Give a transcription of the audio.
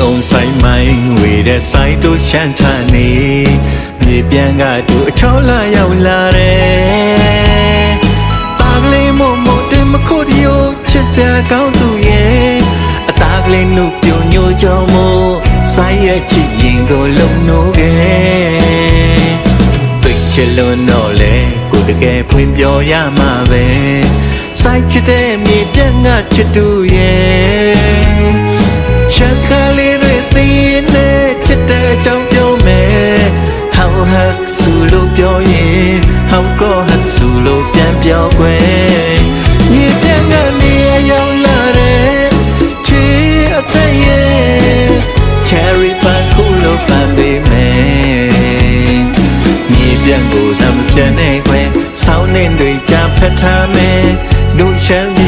on side mine with a side to Shantaniမြေပြန်ကတူအချောလာရောက်လာတယ်တာကလေးမို့မို့တင်မခုတ်ရိုးချစ်စရာကောင်းသူရဲ့အသားကလေးနှုတ်ပြုံညိုကြောင်မို့ဆိုင်ရဲ့ချစ်ရင်ကိုလုံနိုးခဲ့ပိတ်ချလို့တော့လေကိုတကယ်ဖွင့်ပြောရမှာပဲဆိုင်ချစ်တဲ့မြေပြန်ကချစ်သူရဲ့ချစ်ကလေးတွေသိနေချစ်တဲ့အကြောင်းပြောမယ်How hug sulu ပြောရင် How go hug sulu ပြန်ပြောခွင့်မြေပြန်ကနေရောက်လာတဲ့ချီအသက်ရဲ့ Cherry ပန်းခုလိုပန်းပေးမယ်မြေပြန်ကိုတမ်းပြန်နေခွင့်ဆောင်းနေတွေကြဖက်ထားမယ်ဒုချမ်း